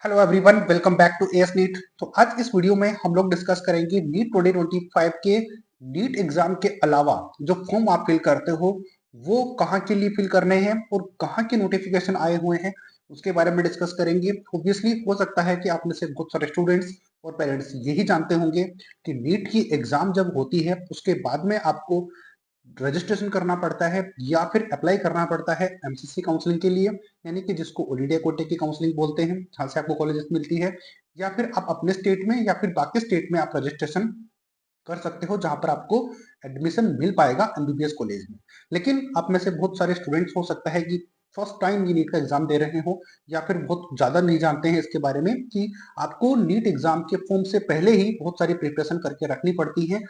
Hello everyone, welcome back to AS NEET. तो आज इस वीडियो में हम लोग डिस्कस करेंगे नीट 2025 के नीट एग्जाम के अलावा जो फॉर्म आप फिल करते हो वो कहाँ के लिए फिल करने हैं और कहाँ के नोटिफिकेशन आए हुए हैं उसके बारे में डिस्कस करेंगे। ऑब्वियसली हो सकता है कि आप में से बहुत सारे स्टूडेंट्स और पेरेंट्स यही जानते होंगे कि नीट की एग्जाम जब होती है उसके बाद में आपको रजिस्ट्रेशन करना पड़ता है या फिर अप्लाई करना पड़ता है एमसीसी काउंसलिंग के लिए, यानी कि जिसको ऑल इंडिया कोटे की काउंसलिंग बोलते हैं, जहां से आपको कॉलेजेस मिलती है। या फिर आप अपने स्टेट में या फिर बाकी स्टेट में आप रजिस्ट्रेशन कर सकते हो जहां पर आपको एडमिशन मिल पाएगा एमबीबीएस कॉलेज में। लेकिन आप में से बहुत सारे स्टूडेंट्स हो सकता है कि फर्स्ट टाइम ये नीट का एग्जाम दे रहे हो या फिर बहुत ज्यादा नहीं जानते हैं इसके बारे में कि आपको नीट एग्जाम के फॉर्म से पहले ही बहुत सारी प्रिपरेशन करके रखनी पड़ती है।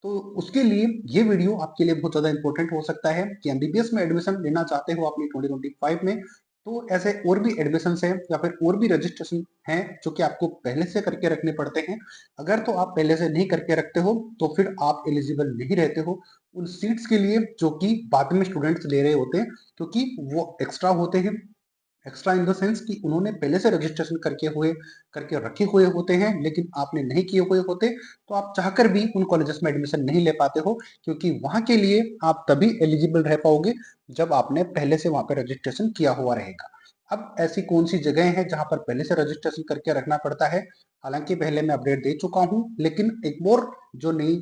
तो उसके लिए ये वीडियो आपके लिए बहुत ज़्यादा इंपॉर्टेंट हो सकता है कि एमबीबीएस में एडमिशन लेना चाहते हो अपनी 2025 में। तो ऐसे और भी एडमिशन हैं या फिर और भी रजिस्ट्रेशन हैं जो कि आपको पहले से करके रखने पड़ते हैं। अगर तो आप पहले से नहीं करके रखते हो तो फिर आप एलिजिबल नहीं रहते हो उन सीट्स के लिए जो कि बाद में स्टूडेंट्स ले रहे होते हैं, क्योंकि वो एक्स्ट्रा होते हैं। एक्स्ट्रा इन द सेंस कि उन्होंने पहले से रजिस्ट्रेशन करके रखे हुए होते हैं लेकिन आपने नहीं किए हुए होते, तो आप चाहकर भी उन कॉलेजेस में एडमिशन नहीं ले पाते हो, क्योंकि वहां के लिए आप तभी एलिजिबल रह पाओगे जब आपने पहले से वहां पर रजिस्ट्रेशन किया हुआ रहेगा। अब ऐसी कौन सी जगह है जहां पर पहले से रजिस्ट्रेशन करके रखना पड़ता है? हालांकि पहले मैं अपडेट दे चुका हूं, लेकिन एक और जो नई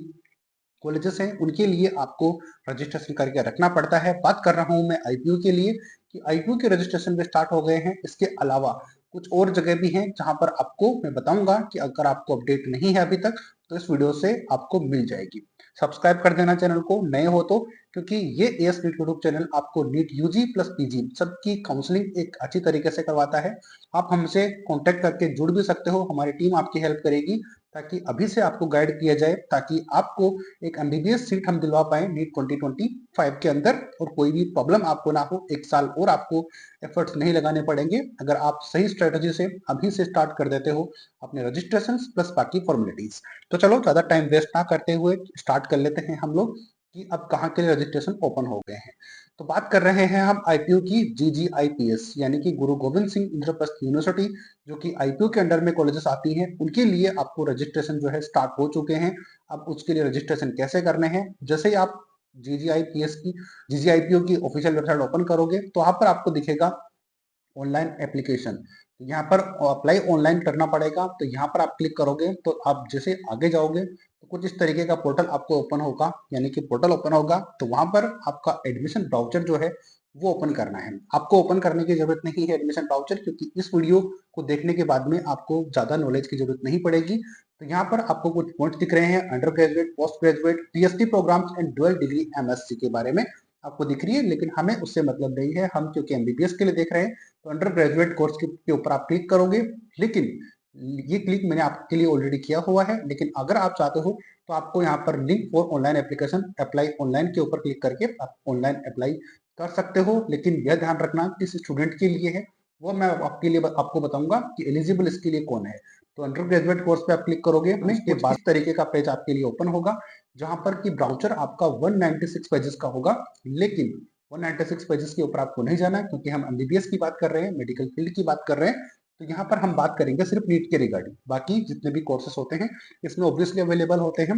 कॉलेजेस हैं उनके लिए आपको रजिस्ट्रेशन करके रखना पड़ता है। बात कर रहा हूं मैं आईपीयू के लिए कि आईपीयू के रजिस्ट्रेशन भी स्टार्ट हो गए हैं। इसके अलावा कुछ और जगह भी हैं जहां पर आपको मैं बताऊंगा कि अगर आपको अपडेट नहीं है अभी तक तो इस वीडियो से आपको मिल जाएगी। सब्सक्राइब कर देना चैनल को नए हो तो, क्योंकि ये एएस नीट यूट्यूब चैनल आपको नीट यूजी प्लस पीजी सबकी काउंसलिंग एक अच्छी तरीके से करवाता है। आप हमसे कांटेक्ट करके जुड़ भी सकते हो, हमारी टीम आपकी हेल्प करेगी ताकि अभी से आपको गाइड किया जाए, ताकि आपको एक एमबीबीएस सीट हम दिलवा पाए नीट 2025 के अंदर और कोई भी प्रॉब्लम आपको ना हो। एक साल और आपको एफर्ट्स नहीं लगाने पड़ेंगे अगर आप सही स्ट्रेटजी से अभी से स्टार्ट कर देते हो अपने रजिस्ट्रेशन प्लस बाकी फॉर्मेलिटीज। तो चलो ज्यादा टाइम वेस्ट ना करते हुए स्टार्ट कर लेते हैं हम लोग कि अब कहाँ के लिए रजिस्ट्रेशन ओपन हो गए हैं। तो बात कर रहे हैं हम आईपीयू की, जीजीआईपीएस यानी कि गुरु गोविंद सिंह इंद्रप्रस्थ यूनिवर्सिटी, जो कि आईपीयू के अंडर में कॉलेजेस आती हैं, उनके लिए आपको रजिस्ट्रेशन जो है स्टार्ट हो चुके हैं। अब उसके लिए रजिस्ट्रेशन कैसे करने हैं? जैसे ही आप जीजीआईपीएस की जीजीआईपीओ की ऑफिशियल वेबसाइट ओपन करोगे तो वहां पर आपको दिखेगा ऑनलाइन एप्लीकेशन। तो यहाँ पर अप्लाई ऑनलाइन करना पड़ेगा, तो यहाँ पर आप क्लिक करोगे तो आप जैसे आगे जाओगे तो कुछ इस तरीके का पोर्टल आपको ओपन होगा, यानी कि पोर्टल ओपन होगा तो वहां पर आपका एडमिशन ब्राउचर जो है वो ओपन करना है। आपको ओपन करने की जरूरत नहीं है एडमिशन ब्राउचर, क्योंकि इस वीडियो को देखने के बाद में आपको ज्यादा नॉलेज की जरूरत नहीं पड़ेगी। तो यहाँ पर आपको कुछ पॉइंट्स दिख रहे हैं, undergraduate, postgraduate, PhD programmes and dual degree MSc के बारे में आपको दिख रही है, लेकिन हमें उससे मतलब नहीं है। हम क्योंकि एमबीबीएस के लिए देख रहे हैं तो अंडर ग्रेजुएट कोर्स के ऊपर आप क्लिक करोगे। लेकिन ये क्लिक मैंने आपके लिए ऑलरेडी किया हुआ है, लेकिन अगर आप चाहते हो तो आपको यहाँ पर link for online application apply online के ऊपर क्लिक करके आप ऑनलाइन अप्लाई कर सकते हो। लेकिन यह ध्यान रखना किस स्टूडेंट के लिए है वो मैं आपके लिए आपको बताऊंगा कि एलिजिबल इसके लिए कौन है। तो अंडर ग्रेजुएट कोर्स पे आप क्लिक करोगे, उसके बाद इस तरीके का पेज आपके लिए ओपन होगा जहां पर कि ब्राउचर आपका 196 पेजेस का होगा। लेकिन 196 पेजेस के ऊपर आपको नहीं जाना, क्योंकि हम एमबीबीएस की बात कर रहे हैं, मेडिकल फील्ड की बात कर रहे हैं। तो यहाँ पर हम बात करेंगे सिर्फ नीट के रिगार्डिंग, बाकी जितने भी कोर्सेस होते हैं इसमें ऑब्वियसली अवेलेबल होते हैं,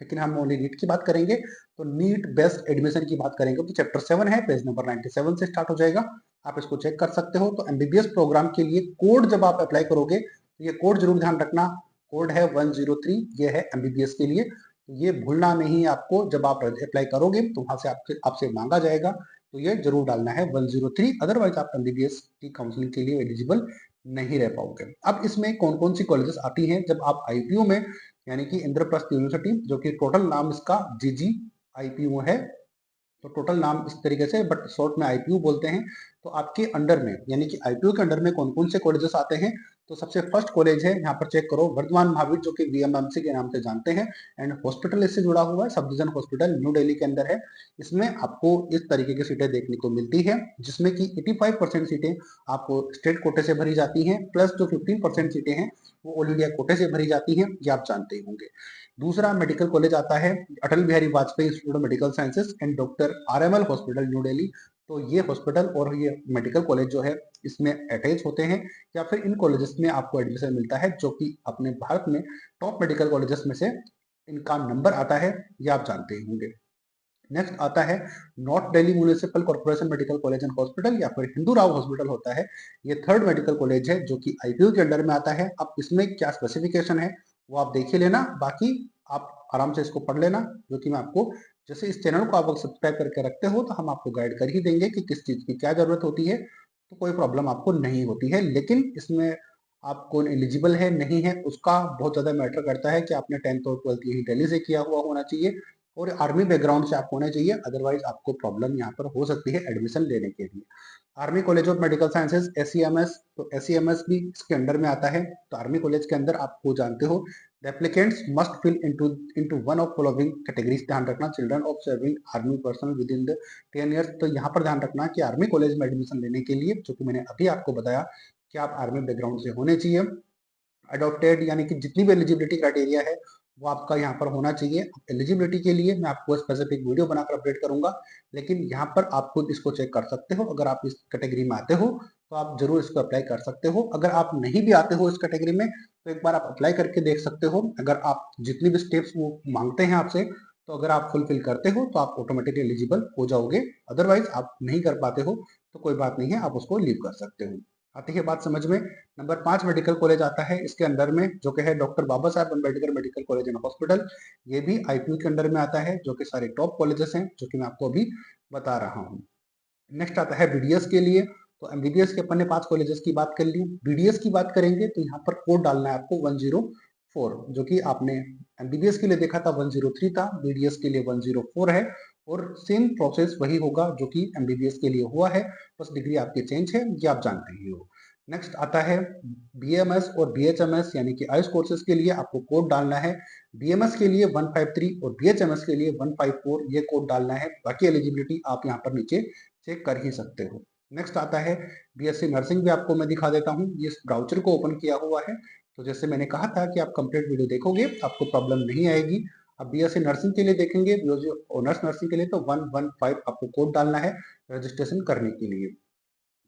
लेकिन हम ओनली नीट की बात करेंगे। तो नीट बेस्ट एडमिशन की बात करेंगे तो चैप्टर 7 है, पेज नंबर 97 से स्टार्ट हो जाएगा, आप इसको चेक कर सकते हो। तो एमबीबीएस प्रोग्राम के लिए कोड जब आप अप्लाई करोगे तो ये कोड जरूर ध्यान रखना, कोड है 103, ये है एमबीबीएस के लिए। तो ये भूलना नहीं है आपको, जब आप अप्लाई करोगे तो वहां से आपसे मांगा जाएगा, तो ये जरूर डालना है 103, अदरवाइज आप एमबीबीएस की काउंसलिंग के लिए एलिजिबल नहीं रह पाओगे। अब इसमें कौन कौन सी कॉलेजेस आती हैं जब आप आईपीयू में, यानी कि इंद्रप्रस्थ यूनिवर्सिटी, जो कि टोटल नाम इसका जीजी आईपीयू है, तो टोटल नाम इस तरीके से बट शॉर्ट में आईपीयू बोलते हैं। तो आपके अंडर में यानी कि आईपीयू के अंडर में कौन कौन से कॉलेजेस आते हैं? तो सबसे फर्स्ट कॉलेज है, यहाँ पर चेक करो, वर्धमान महावीर, जो कि वीएमएमसी के नाम से जानते हैं। एंड हॉस्पिटल इससे जुड़ा हुआ है, sub division hospital new Delhi के अंदर है। इसमें आपको इस तरीके की सीटें देखने को मिलती है, जिसमें कि 85% सीटें आपको स्टेट कोटे से भरी जाती हैं, प्लस जो 15% सीटें हैं वो ऑल इंडिया कोटे से भरी जाती हैं, ये आप जानते ही होंगे। दूसरा मेडिकल कॉलेज आता है Atal Bihari Vajpayee institute of medical sciences and doctor RML hospital new Delhi, तो ये हॉस्पिटल और ये मेडिकल कॉलेज जो है इसमें अटैच होते हैं, या फिर इन कॉलेजेस में आपको एडमिशन मिलता है, जो कि अपने भारत में टॉप मेडिकल कॉलेजेस में से इनका नंबर आता है, ये आप जानते ही होंगे। नेक्स्ट आता है north Delhi municipal corporation medical college and hospital, या फिर हिंदू राव हॉस्पिटल होता है। ये थर्ड मेडिकल कॉलेज है जो कि आईपीयू के अंडर में आता है। अब इसमें क्या स्पेसिफिकेशन है वो आप देख ही लेना, बाकी आप आराम से इसको पढ़ लेना, जो कि मैं आपको, जैसे इस चैनल को आप सब्सक्राइब करके रखते हो तो हम आपको गाइड कर ही देंगे कि किस चीज की क्या जरूरत होती है, तो कोई प्रॉब्लम आपको नहीं होती है। लेकिन इसमें आप कौन एलिजिबल है नहीं है उसका बहुत ज्यादा मैटर करता है, कि आपने 10th और 12th यही दिल्ली से किया हुआ होना चाहिए और आर्मी बैकग्राउंड से आप होने चाहिए, अदरवाइज आपको प्रॉब्लम यहाँ पर हो सकती है एडमिशन लेने के लिए। Army college of medical sciences SEMS, तो एसईएमएस भी इसके अंडर में आता है। तो आर्मी कॉलेज के अंदर आपको जानते हो the applicants must fill into one of following categories, ध्यान रखना, children of serving army personnel within the 10 years. तो यहाँ पर ध्यान रखना कि आर्मी कॉलेज में एडमिशन लेने के लिए, जो कि मैंने अभी आपको बताया कि आप आर्मी बैकग्राउंड से होने चाहिए, अडॉप्टेड, यानी कि जितनी भी एलिजिबिलिटी क्राइटेरिया है वो आपका यहाँ पर होना चाहिए। एलिजिबिलिटी के लिए मैं आपको स्पेसिफिक वीडियो बनाकर अपडेट करूंगा, लेकिन यहाँ पर आप खुद इसको चेक कर सकते हो। अगर आप इस कैटेगरी में आते हो तो आप जरूर इसको अप्लाई कर सकते हो। अगर आप नहीं भी आते हो इस कैटेगरी में तो एक बार आप अप्लाई करके देख सकते हो। अगर आप जितनी भी स्टेप्स वो मांगते हैं आपसे, तो अगर आप फुलफिल करते हो तो आप ऑटोमेटिकली एलिजिबल हो जाओगे। अदरवाइज आप नहीं कर पाते हो तो कोई बात नहीं है, आप उसको लीव कर सकते हो। आती है बात समझ में। नंबर 5 मेडिकल कॉलेज आता है इसके अंडर में, जो कि है doctor Baba Saheb Ambedkar medical college and hospital. ये भी आईपीयू के अंडर में आता है, जो कि सारे टॉप कॉलेजेस हैं, जो कि मैं आपको अभी बता रहा हूँ। नेक्स्ट आता है बीडीएस के लिए। तो एमबीबीएस के अपन ने 5 कॉलेजेस की बात कर ली। बीडीएस की बात करेंगे तो यहाँ पर कोड डालना है आपको 104, जो कि आपने एमबीबीएस के लिए देखा था 103 था, बीडीएस के लिए 104 है, और सेम प्रोसेस वही होगा जो कि एमबीबीएस के लिए हुआ है, बस डिग्री आपकी चेंज है, ये आप जानते ही हो। नेक्स्ट आता है बीएमएस और बीएचएमएस, यानी कि आयुष कोर्सेज के लिए आपको कोड डालना है। बीएमएस के लिए 153 और बीएचएमएस के लिए 154, ये कोड डालना है। बाकी एलिजिबिलिटी आप यहाँ पर नीचे चेक कर ही सकते हो। नेक्स्ट आता है बीएससी नर्सिंग, भी आपको मैं दिखा देता हूँ, ये ब्राउचर को ओपन किया हुआ है। तो जैसे मैंने कहा था कि आप कंप्लीट वीडियो देखोगे आपको प्रॉब्लम नहीं आएगी। अब बीएससी नर्सिंग के लिए देखेंगे, ऑनर्स नर्सिंग के लिए तो 115 आपको कोड डालना है रजिस्ट्रेशन करने के लिए।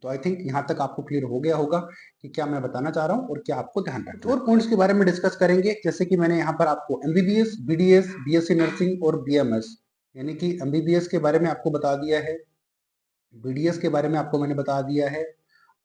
तो आई थिंक यहाँ तक आपको क्लियर हो गया होगा कि क्या मैं बताना चाह रहा हूँ और क्या आपको ध्यान रखना है। और पॉइंट्स के बारे में डिस्कस करेंगे, जैसे कि मैंने यहाँ पर आपको एमबीबीएस, बीडीएस, बीएससी नर्सिंग और बीएमएस, यानी कि एमबीबीएस के बारे में आपको बता दिया है, बीडीएस के बारे में आपको मैंने बता दिया है,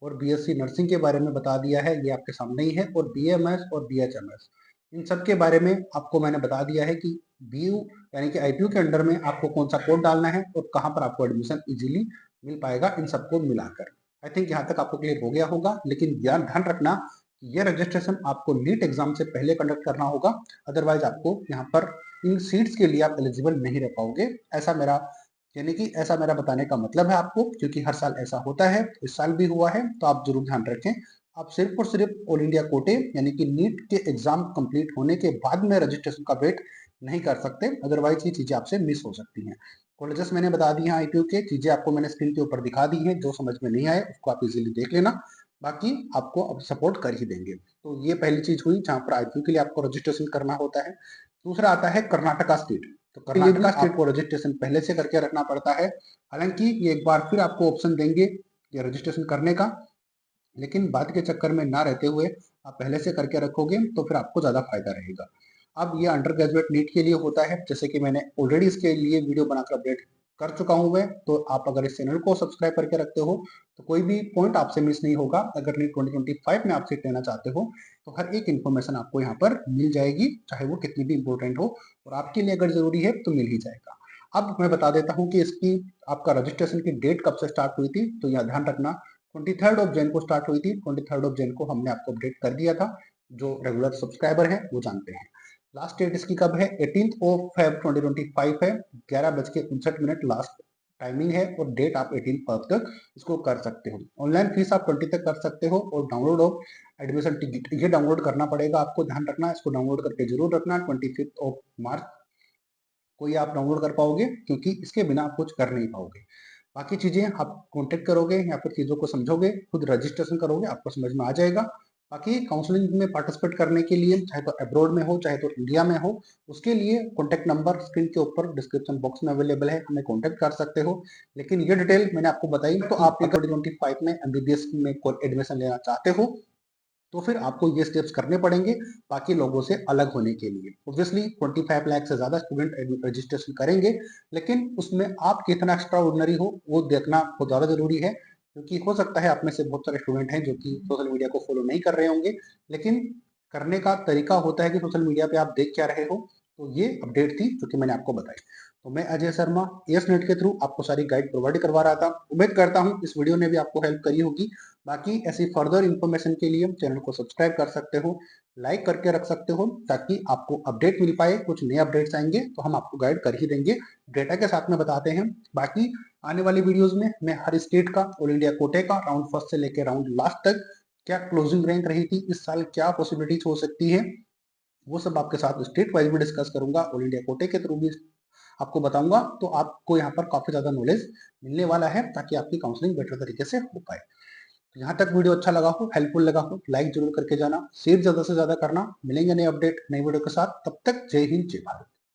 और बीएससी नर्सिंग के बारे में बता दिया है, ये आपके सामने ही है, और बीएमएस और बीएचएमएस, इन सब के बारे में आपको मैंने बता दिया है कि बीयू यानी कि आईपीयू के अंडर में आपको कौन सा कोड डालना है और कहाँ पर आपको एडमिशन इजीली मिल पाएगा इन सबको मिलाकर। आई थिंक यहाँ तक आपको क्लियर हो गया होगा, लेकिन ध्यान ध्यान रखना कि यह रजिस्ट्रेशन आपको नीट एग्जाम से पहले कंडक्ट करना होगा, अदरवाइज आपको यहाँ पर इन सीट्स के लिए आप एलिजिबल नहीं रह पाओगे। ऐसा मेरा, यानी कि ऐसा मेरा बताने का मतलब है आपको, क्योंकि हर साल ऐसा होता है, इस साल भी हुआ है, तो आप जरूर ध्यान रखें। आप सिर्फ और सिर्फ ऑल इंडिया कोटे यानी कि नीट के एग्जाम कंप्लीट होने के बाद में रजिस्ट्रेशन का वेट नहीं कर सकते, अदरवाइज ये चीजें आपसे मिस हो सकती हैं। कॉलेजेस मैंने बता दी हैं आईपीयू के, चीजें आपको मैंने स्क्रीन के ऊपर दिखा दी हैं, जो समझ में नहीं आए उसको आप इजीली देख लेना, बाकी आपको अब सपोर्ट कर ही देंगे। तो ये पहली चीज हुई जहां पर आईपीयू के लिए आपको रजिस्ट्रेशन करना होता है। दूसरा आता है कर्नाटका स्टेट। तो कर्नाटका स्टेट को रजिस्ट्रेशन पहले से करके रखना पड़ता है, हालांकि ये एक बार फिर आपको ऑप्शन देंगे ये रजिस्ट्रेशन करने का, लेकिन बाद के चक्कर में ना रहते हुए आप पहले से करके रखोगे तो फिर आपको ज्यादा फायदा रहेगा। अब ये अंडर ग्रेजुएट नीट के लिए होता है, जैसे कि मैंने ऑलरेडी इसके लिए वीडियो बनाकर अपडेट कर चुका हूं मैं, तो आप अगर इस चैनल को सब्सक्राइब करके रखते हो तो कोई भी पॉइंट आपसे मिस नहीं होगा। अगर नीट 2025 में आप सीट लेना चाहते हो तो हर एक इन्फॉर्मेशन आपको यहाँ पर मिल जाएगी, चाहे वो कितनी भी इंपॉर्टेंट हो, और आपके लिए अगर जरूरी है तो मिल ही जाएगा। अब मैं बता देता हूँ कि इसकी आपका रजिस्ट्रेशन की डेट कब से स्टार्ट हुई थी, तो यह ध्यान रखना 23 ऑफ जैन को स्टार्ट हुई थी। 23 ऑफ जैन को हमने आपको अपडेट कर दिया था, जो रेगुलर सब्सक्राइबर हैं वो जानते हैं। लास्ट डेट इसकी कब है, 18 ऑफ फेब 2025 है, 11:59 लास्ट टाइमिंग है, और डेट आप 18 फर्स्ट तक इसको कर सकते हो। ऑनलाइन फीस आप 20 तक कर सकते हो, और डाउनलोड ऑफ एडमिशन टिकट ये डाउनलोड करना पड़ेगा आपको, ध्यान रखना, इसको डाउनलोड करके जरूर रखना। 25 ऑफ मार्च को ये आप डाउनलोड कर पाओगे, क्योंकि इसके बिना आप कुछ कर नहीं पाओगे। बाकी चीजें आप कॉन्टेक्ट करोगे या फिर चीजों को समझोगे, खुद रजिस्ट्रेशन करोगे, आपको समझ में आ जाएगा। बाकी काउंसलिंग में पार्टिसिपेट करने के लिए चाहे तो अब्रॉड में हो चाहे तो इंडिया में हो, उसके लिए कॉन्टैक्ट नंबर स्क्रीन के ऊपर डिस्क्रिप्शन बॉक्स में अवेलेबल है, हमें कॉन्टैक्ट कर सकते हो। लेकिन ये डिटेल मैंने आपको बताई, तो आप अगर 2025 में एमबीबीएस में एडमिशन लेना चाहते हो तो फिर आपको ये स्टेप्स करने पड़ेंगे बाकी लोगों से अलग होने के लिए। ऑब्वियसली 25 लाख से ज्यादा स्टूडेंट रजिस्ट्रेशन करेंगे, लेकिन उसमें आप कितना एक्स्ट्रा ऑर्डिनरी हो वो देखना बहुत ज्यादा जरूरी है, क्योंकि हो सकता है आप में से बहुत सारे स्टूडेंट हैं जो कि सोशल मीडिया को फॉलो नहीं कर रहे होंगे, लेकिन करने का तरीका होता है कि सोशल मीडिया पे आप देख क्या रहे हो। तो ये अपडेट थी जो कि मैंने आपको बताई। तो मैं अजय शर्मा एस नेट के थ्रू आपको सारी गाइड प्रोवाइड करवा रहा था। उम्मीद करता हूँ इस वीडियो ने भी आपको हेल्प करी होगी। बाकी ऐसी फर्दर इन्फॉर्मेशन के लिए चैनल को सब्सक्राइब कर सकते हो, लाइक करके रख सकते हो, ताकि आपको अपडेट मिल पाए। कुछ नए अपडेट्स आएंगे तो हम आपको गाइड कर ही देंगे, डेटा के साथ में बताते हैं। बाकी आने वाली वीडियोस में मैं हर स्टेट का, ऑल इंडिया कोटे का राउंड फर्स्ट से लेकर राउंड लास्ट तक क्या क्लोजिंग रैंक रही थी इस साल, क्या पॉसिबिलिटीज हो सकती है, वो सब आपके साथ स्टेट वाइज भी डिस्कस करूंगा, ऑल इंडिया कोटे के थ्रू भी आपको बताऊंगा। तो आपको यहाँ पर काफी ज्यादा नॉलेज मिलने वाला है, ताकि आपकी काउंसलिंग बेटर तरीके से हो पाए। तो यहाँ तक वीडियो अच्छा लगा हो, हेल्पफुल लगा हो, लाइक जरूर करके जाना, शेयर ज्यादा से ज्यादा करना। मिलेंगे नए अपडेट नई वीडियो के साथ, तब तक जय हिंद जय भारत।